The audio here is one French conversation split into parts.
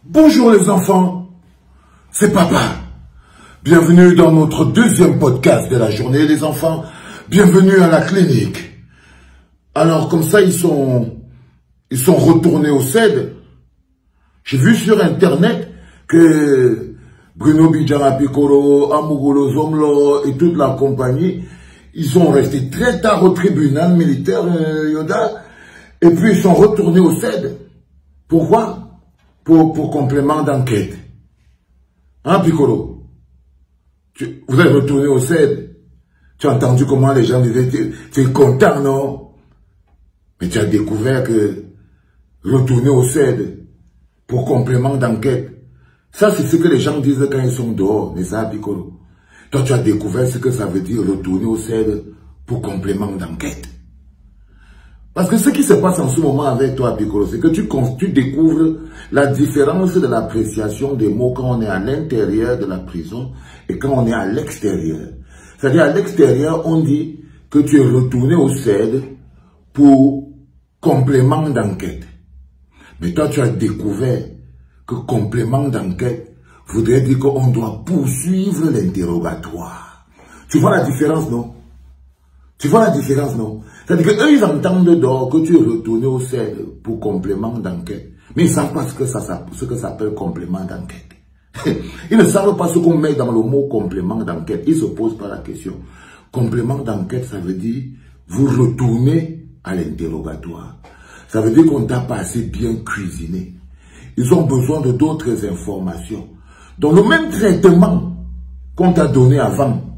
Bonjour les enfants, c'est papa. Bienvenue dans notre deuxième podcast de la journée les enfants. Bienvenue à la clinique. Alors comme ça ils sont retournés au CED. J'ai vu sur internet que Bruno Bidjara-Piccolo, Amugolo Zomlo et toute la compagnie, ils sont restés très tard au tribunal militaire Yoda et puis ils sont retournés au CED. Pourquoi? Pour complément d'enquête. Hein, Piccolo? Vous êtes retourné au CED. Tu as entendu comment les gens disaient, tu es content, non? Mais tu as découvert que retourner au CED pour complément d'enquête, ça c'est ce que les gens disent quand ils sont dehors, n'est-ce pas, Piccolo? Toi, tu as découvert ce que ça veut dire retourner au CED pour complément d'enquête. Parce que ce qui se passe en ce moment avec toi, Piccolo, c'est que tu découvres la différence de l'appréciation des mots quand on est à l'intérieur de la prison et quand on est à l'extérieur. C'est-à-dire à l'extérieur, on dit que tu es retourné au CED pour complément d'enquête. Mais toi, tu as découvert que complément d'enquête voudrait dire qu'on doit poursuivre l'interrogatoire. Tu vois la différence, non? Tu vois la différence, non? C'est-à-dire qu'eux, ils entendent dehors que tu es retourné au CED pour complément d'enquête. Mais ils ne savent pas ce que ça s'appelle complément d'enquête. Ils ne savent pas ce qu'on met dans le mot complément d'enquête. Ils ne se posent pas la question. Complément d'enquête, ça veut dire vous retournez à l'interrogatoire. Ça veut dire qu'on ne t'a pas assez bien cuisiné. Ils ont besoin de d'autres informations. Donc le même traitement qu'on t'a donné avant,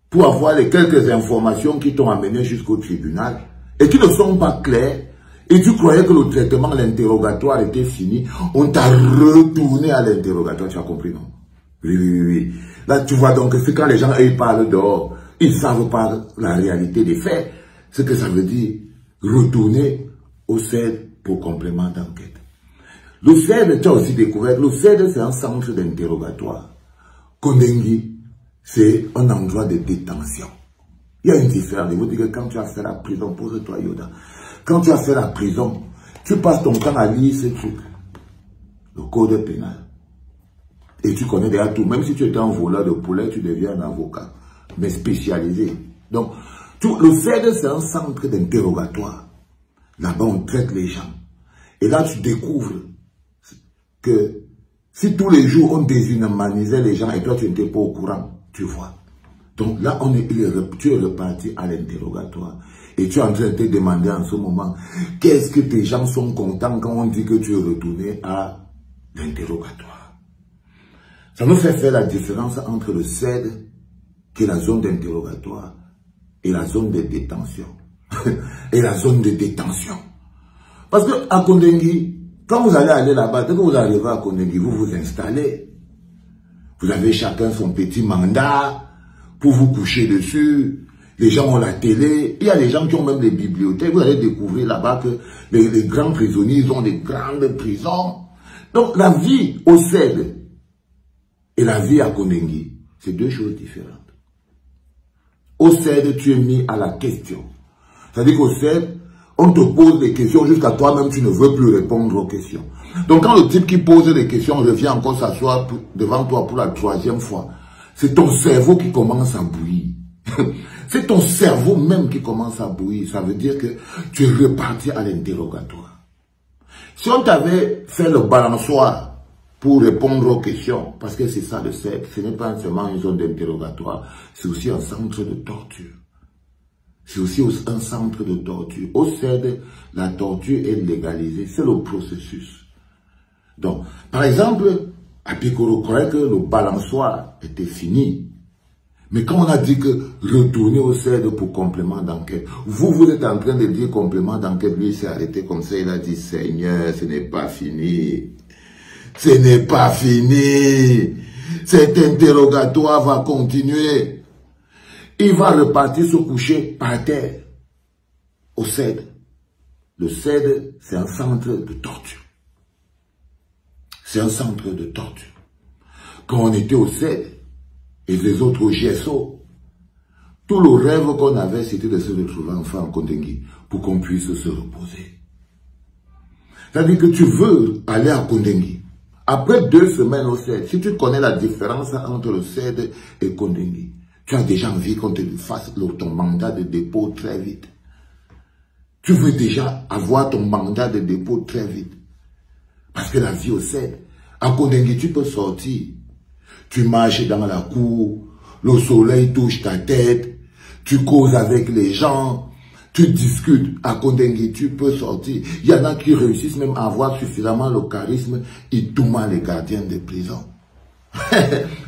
pour avoir les quelques informations qui t'ont amené jusqu'au tribunal et qui ne sont pas claires, et tu croyais que le traitement, l'interrogatoire était fini, on t'a retourné à l'interrogatoire, tu as compris, non? Oui. Là, tu vois donc, c'est quand les gens ils parlent dehors, ils ne savent pas la réalité des faits, ce que ça veut dire, retourner au CED pour complément d'enquête. Le CED, tu as aussi découvert, le CED c'est un centre d'interrogatoire. Kondengi, c'est un endroit de détention. Il y a une différence. Je vous dis que quand tu as fait la prison, pose-toi Yoda. Quand tu as fait la prison, tu passes ton temps à lire ce truc. Le code pénal. Et tu connais déjà tout. Même si tu étais un voleur de poulet, tu deviens un avocat. Mais spécialisé. Donc, le CED, c'est un centre d'interrogatoire. Là-bas, on traite les gens. Et là, tu découvres que si tous les jours, on déshumanisait les gens et toi, tu n'étais pas au courant, tu vois. Donc là, tu es reparti à l'interrogatoire. Et tu es en train de te demander en ce moment, qu'est-ce que tes gens sont contents quand on dit que tu es retourné à l'interrogatoire. Ça nous fait faire la différence entre le CED, qui est la zone d'interrogatoire, et la zone de détention. Et la zone de détention. Parce que à Kondengi, quand vous allez aller là-bas, dès que vous arrivez à Kondengi, vous vous installez. Vous avez chacun son petit mandat pour vous coucher dessus. Les gens ont la télé. Il y a des gens qui ont même des bibliothèques. Vous allez découvrir là-bas que les grands prisonniers, ils ont des grandes prisons. Donc la vie au CED et la vie à Kondengi, c'est deux choses différentes. Au CED, tu es mis à la question. C'est-à-dire qu'au CED, on te pose des questions jusqu'à toi-même, tu ne veux plus répondre aux questions. Donc quand le type qui pose des questions revient encore s'asseoir devant toi pour la troisième fois, c'est ton cerveau qui commence à bouillir. C'est ton cerveau même qui commence à bouillir. Ça veut dire que tu es reparti à l'interrogatoire. Si on t'avait fait le balançoire pour répondre aux questions, parce que c'est ça le CED, ce n'est pas seulement une zone d'interrogatoire, c'est aussi un centre de torture. C'est aussi un centre de torture. Au CED, la torture est légalisée. C'est le processus. Donc, par exemple, à Piccolo croyait que le balançoire était fini. Mais quand on a dit que retourner au CED pour complément d'enquête, vous êtes en train de dire complément d'enquête, lui il s'est arrêté comme ça, il a dit Seigneur, ce n'est pas fini. Ce n'est pas fini. Cet interrogatoire va continuer. Il va repartir se coucher par terre au CED. Le CED, c'est un centre de torture. C'est un centre de torture. Quand on était au CED et les autres au GSO, tout le rêve qu'on avait, c'était de se retrouver enfin en Kondengi pour qu'on puisse se reposer. C'est-à-dire que tu veux aller à Kondengi. Après 2 semaines au CED, si tu connais la différence entre le CED et Kondengi, tu as déjà envie qu'on te fasse ton mandat de dépôt très vite. Tu veux déjà avoir ton mandat de dépôt très vite. Parce que la vie au CED, à Kondengi, tu peux sortir. Tu marches dans la cour, le soleil touche ta tête, tu causes avec les gens, tu discutes. À Kondengi, tu peux sortir. Il y en a qui réussissent même à avoir suffisamment le charisme, ils tournent les gardiens de prison.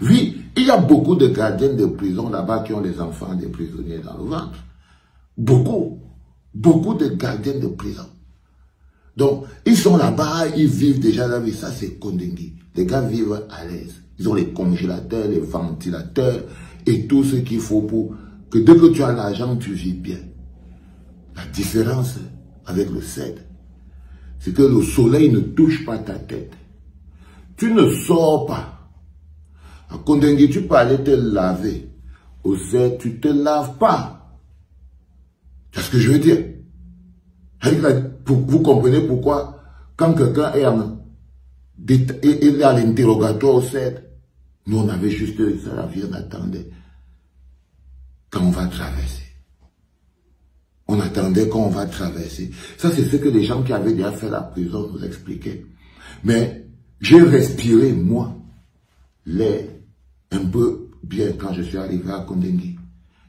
Oui, il y a beaucoup de gardiens de prison là-bas qui ont les enfants des prisonniers dans le ventre. Beaucoup. Beaucoup de gardiens de prison. Donc, ils sont là-bas, ils vivent déjà la vie. Ça, c'est Kondengi. Les gars vivent à l'aise. Ils ont les congélateurs, les ventilateurs et tout ce qu'il faut pour que dès que tu as l'argent, tu vis bien. La différence avec le CED, c'est que le soleil ne touche pas ta tête. Tu ne sors pas. À Kondengi, tu peux aller te laver. Au CED, tu ne te laves pas. C'est ce que je veux dire. Vous comprenez pourquoi, quand quelqu'un est à l'interrogatoire au CED, nous on avait juste ça, la vie, on attendait quand on va traverser. On attendait quand on va traverser. Ça, c'est ce que les gens qui avaient déjà fait la prison nous expliquaient. Mais j'ai respiré, moi, l'air un peu bien quand je suis arrivé à Kondengi.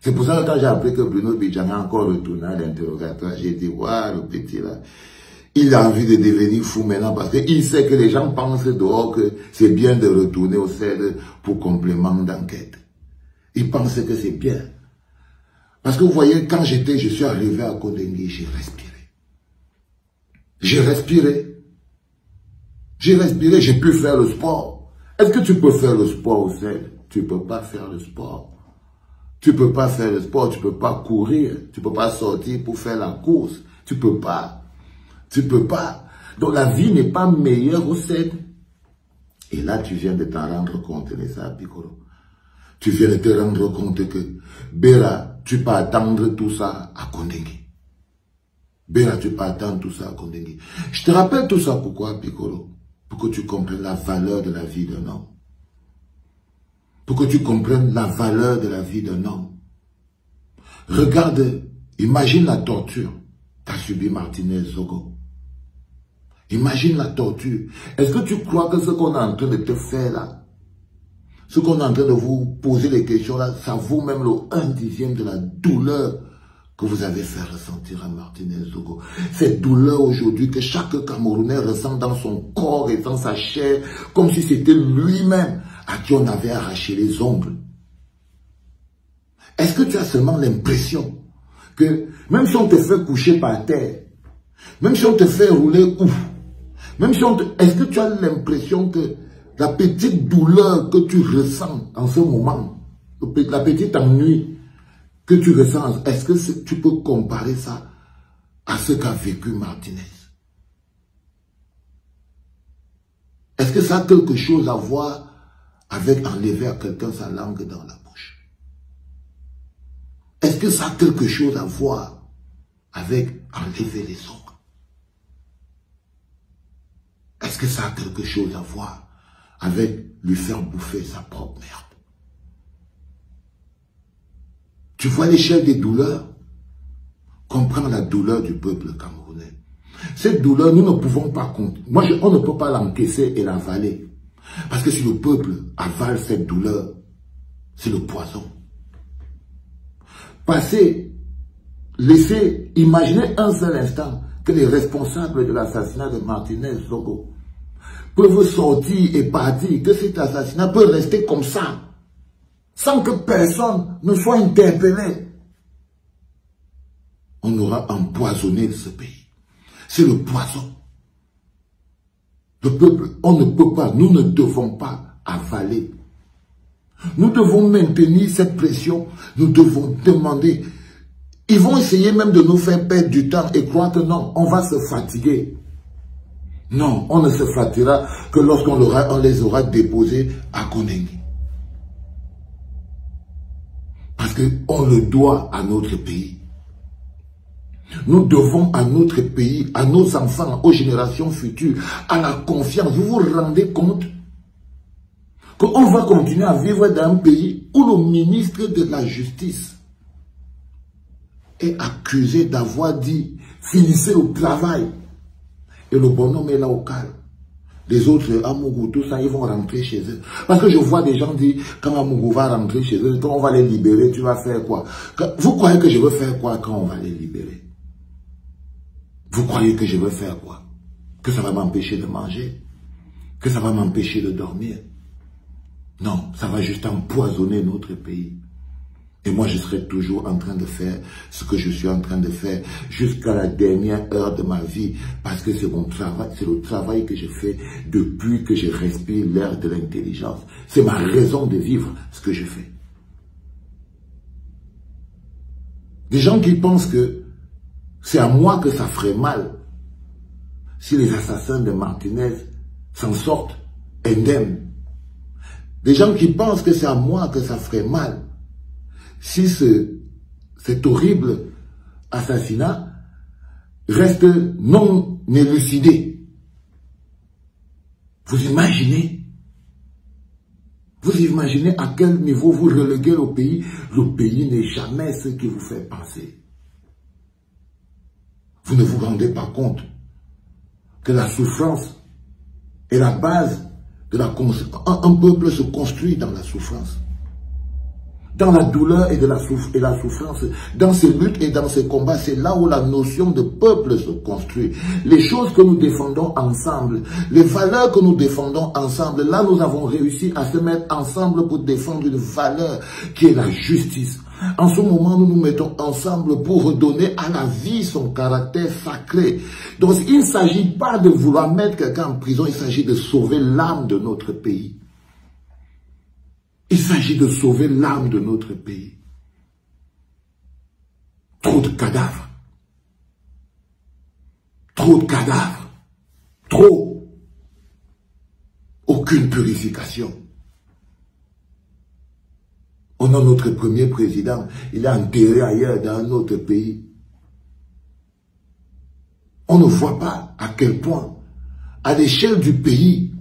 C'est pour ça que quand j'ai appris que Bruno Bidjanga a encore retourné à l'interrogatoire, j'ai dit, waouh, le petit là, il a envie de devenir fou maintenant parce qu'il sait que les gens pensent dehors que c'est bien de retourner au CED pour complément d'enquête. Ils pensent que c'est bien. Parce que vous voyez, quand je suis arrivé à Kondengi, j'ai respiré. J'ai respiré. J'ai respiré, j'ai pu faire le sport. Est-ce que tu peux faire le sport au CED? Tu ne peux pas faire le sport. Tu ne peux pas faire le sport, tu ne peux pas courir, tu ne peux pas sortir pour faire la course. Tu ne peux pas. Tu ne peux pas. Donc la vie n'est pas meilleure au CED. Et là, tu viens de t'en rendre compte, les Piccolo. Tu viens de te rendre compte que, Béra, tu peux attendre tout ça à Kondengi. Béra, tu peux attendre tout ça à Kondengi. Je te rappelle tout ça pourquoi, Piccolo? Pour que tu comprennes la valeur de la vie d'un homme. Pour que tu comprennes la valeur de la vie d'un homme. Regarde, imagine la torture qu'a subi Martinez Zogo. Imagine la torture. Est-ce que tu crois que ce qu'on est en train de te faire là, ce qu'on est en train de vous poser les questions là, ça vaut même le 1/10 de la douleur que vous avez fait ressentir à Martinez Zogo. Cette douleur aujourd'hui que chaque Camerounais ressent dans son corps et dans sa chair, comme si c'était lui-même à qui on avait arraché les ongles. Est-ce que tu as seulement l'impression que, même si on te fait coucher par terre, même si on te fait rouler ouf, même si on te... Est-ce que tu as l'impression que la petite douleur que tu ressens en ce moment, la petite ennui que tu ressens, est-ce que tu peux comparer ça à ce qu'a vécu Martinez? Est-ce que ça a quelque chose à voir avec enlever à quelqu'un sa langue dans la bouche? Est-ce que ça a quelque chose à voir avec enlever les ongles? Est-ce que ça a quelque chose à voir avec lui faire bouffer sa propre merde? Tu vois l'échelle des douleurs? Comprends la douleur du peuple camerounais. Cette douleur, nous ne pouvons pas compter. On ne peut pas l'encaisser et l'avaler. Parce que si le peuple avale cette douleur, c'est le poison. Laissez imaginer un seul instant que les responsables de l'assassinat de Martinez Zogo peuvent sortir et partir, que cet assassinat peut rester comme ça, sans que personne ne soit interpellé. On aura empoisonné ce pays. C'est le poison. Le peuple, on ne peut pas, nous ne devons pas avaler. Nous devons maintenir cette pression. Nous devons demander. Ils vont essayer même de nous faire perdre du temps et croire que non, on va se fatiguer. Non, on ne se fatiguera que lorsqu'on les aura déposés à Kondengi. Parce qu'on le doit à notre pays. Nous devons à notre pays, à nos enfants, aux générations futures, à la confiance. Vous vous rendez compte qu'on va continuer à vivre dans un pays où le ministre de la Justice est accusé d'avoir dit « finissez le travail ». Et le bonhomme est là au calme. Les autres, Amougou, tout ça, ils vont rentrer chez eux. Parce que je vois des gens dire, quand Amougou va rentrer chez eux, quand on va les libérer, tu vas faire quoi? Vous croyez que je veux faire quoi quand on va les libérer? Vous croyez que je veux faire quoi? Que ça va m'empêcher de manger? Que ça va m'empêcher de dormir? Non, ça va juste empoisonner notre pays. Et moi, je serai toujours en train de faire ce que je suis en train de faire jusqu'à la dernière heure de ma vie. Parce que c'est mon travail, c'est le travail que je fais depuis que je respire l'air de l'intelligence. C'est ma raison de vivre, ce que je fais. Des gens qui pensent que c'est à moi que ça ferait mal si les assassins de Martinez s'en sortent indemnes. Des gens qui pensent que c'est à moi que ça ferait mal si cet horrible assassinat reste non élucidé. Vous imaginez à quel niveau vous reléguez le pays? Le pays n'est jamais ce qui vous fait penser. Vous ne vous rendez pas compte que la souffrance est la base de la construction. Un peuple se construit dans la souffrance. Dans la douleur et la souffrance, dans ces luttes et dans ces combats, c'est là où la notion de peuple se construit. Les choses que nous défendons ensemble, les valeurs que nous défendons ensemble, là nous avons réussi à se mettre ensemble pour défendre une valeur qui est la justice. En ce moment, nous nous mettons ensemble pour redonner à la vie son caractère sacré. Donc il ne s'agit pas de vouloir mettre quelqu'un en prison, il s'agit de sauver l'âme de notre pays. Il s'agit de sauver l'âme de notre pays. Trop de cadavres. Trop de cadavres. Trop. Aucune purification. On a notre premier président. Il est enterré ailleurs dans un autre pays. On ne voit pas à quel point, à l'échelle du pays,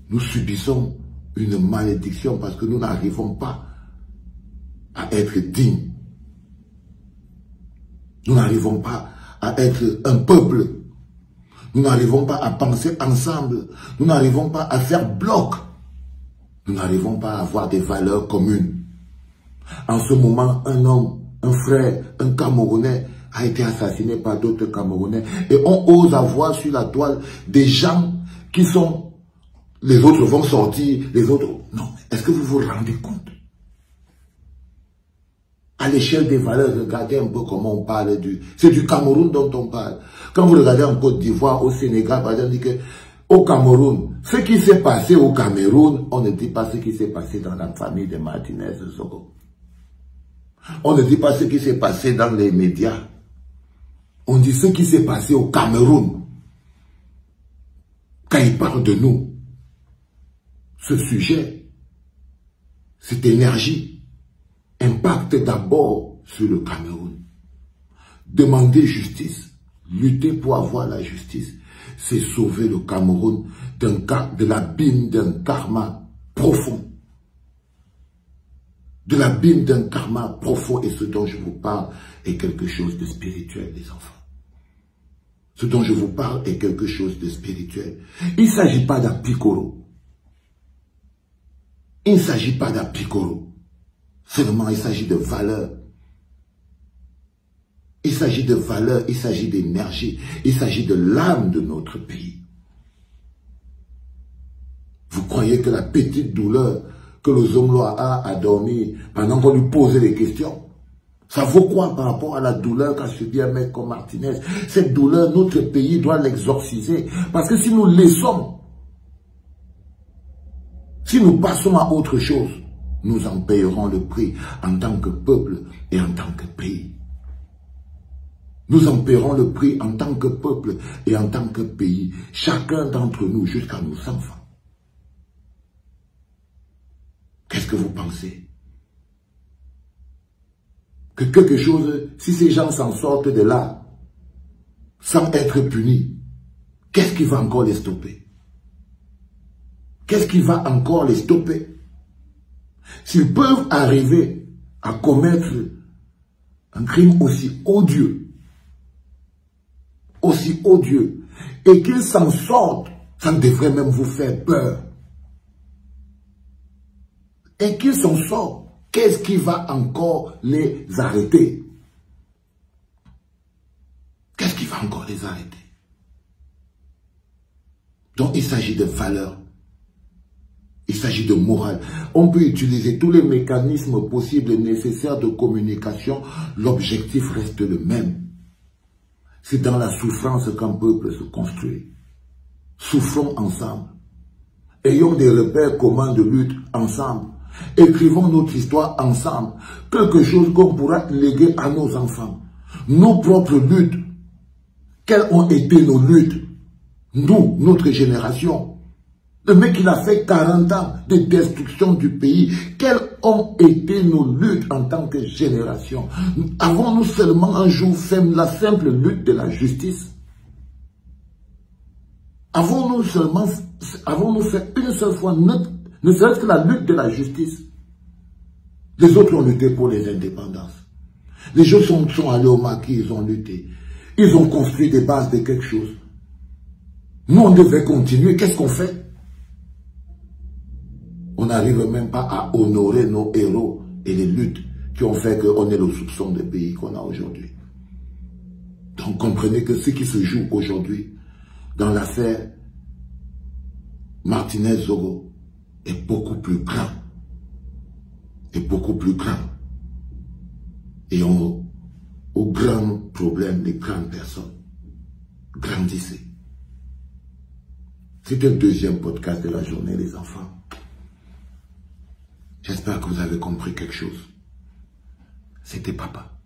nous subissons une malédiction parce que nous n'arrivons pas à être dignes. Nous n'arrivons pas à être un peuple. Nous n'arrivons pas à penser ensemble. Nous n'arrivons pas à faire bloc. Nous n'arrivons pas à avoir des valeurs communes. En ce moment, un homme, un frère, un Camerounais a été assassiné par d'autres Camerounais. Et on ose avoir sur la toile des gens qui sont... Les autres vont sortir, les autres... Non, est-ce que vous vous rendez compte? À l'échelle des valeurs, regardez un peu comment on parle du... C'est du Cameroun dont on parle. Quand vous regardez en Côte d'Ivoire, au Sénégal, par exemple, on dit que au Cameroun, ce qui s'est passé au Cameroun, on ne dit pas ce qui s'est passé dans la famille de Martinez Zogo. On ne dit pas ce qui s'est passé dans les médias. On dit ce qui s'est passé au Cameroun. Quand ils parlent de nous, ce sujet, cette énergie, impacte d'abord sur le Cameroun. Demander justice, lutter pour avoir la justice, c'est sauver le Cameroun de l'abîme d'un karma profond. De l'abîme d'un karma profond. Et ce dont je vous parle est quelque chose de spirituel, les enfants. Ce dont je vous parle est quelque chose de spirituel. Il ne s'agit pas d'un picoro. Il ne s'agit pas d'un picoro. Seulement, il s'agit de valeur. Il s'agit de valeur, il s'agit d'énergie, il s'agit de l'âme de notre pays. Vous croyez que la petite douleur que le Zomloa a à dormir pendant qu'on lui posait des questions, ça vaut quoi par rapport à la douleur qu'a subi un mec comme Martinez? Cette douleur, notre pays doit l'exorciser. Parce que si nous laissons, si nous passons à autre chose, nous en payerons le prix en tant que peuple et en tant que pays. Nous en paierons le prix en tant que peuple et en tant que pays, chacun d'entre nous jusqu'à nos enfants. Qu'est-ce que vous pensez? que quelque chose, si ces gens s'en sortent de là, sans être punis, qu'est-ce qui va encore les stopper? Qu'est-ce qui va encore les stopper? S'ils peuvent arriver à commettre un crime aussi odieux, et qu'ils s'en sortent, ça devrait même vous faire peur. Et qu'ils s'en sortent, qu'est-ce qui va encore les arrêter? Qu'est-ce qui va encore les arrêter? Donc il s'agit de valeurs. Il s'agit de morale. On peut utiliser tous les mécanismes possibles et nécessaires de communication. L'objectif reste le même. C'est dans la souffrance qu'un peuple se construit. Souffrons ensemble. Ayons des repères communs de lutte ensemble. Écrivons notre histoire ensemble. Quelque chose qu'on pourra léguer à nos enfants. Nos propres luttes. Quelles ont été nos luttes? Nous, notre génération. Le mec, il a fait 40 ans de destruction du pays. Quelles ont été nos luttes en tant que génération? Avons-nous seulement un jour fait la simple lutte de la justice? Avons-nous fait une seule fois, ne serait-ce que la lutte de la justice? Les autres ont lutté pour les indépendances. Les gens sont allés au maquis, ils ont lutté. Ils ont construit des bases de quelque chose. Nous, on devait continuer. Qu'est-ce qu'on fait? On n'arrive même pas à honorer nos héros et les luttes qui ont fait qu'on ait le soupçon de pays qu'on a aujourd'hui. Donc comprenez que ce qui se joue aujourd'hui dans l'affaire Martinez-Zogo est beaucoup plus grand. Et beaucoup plus grand. Et au grand problème des grandes personnes. Grandissez. C'était le deuxième podcast de la journée, les enfants. J'espère que vous avez compris quelque chose. C'était papa.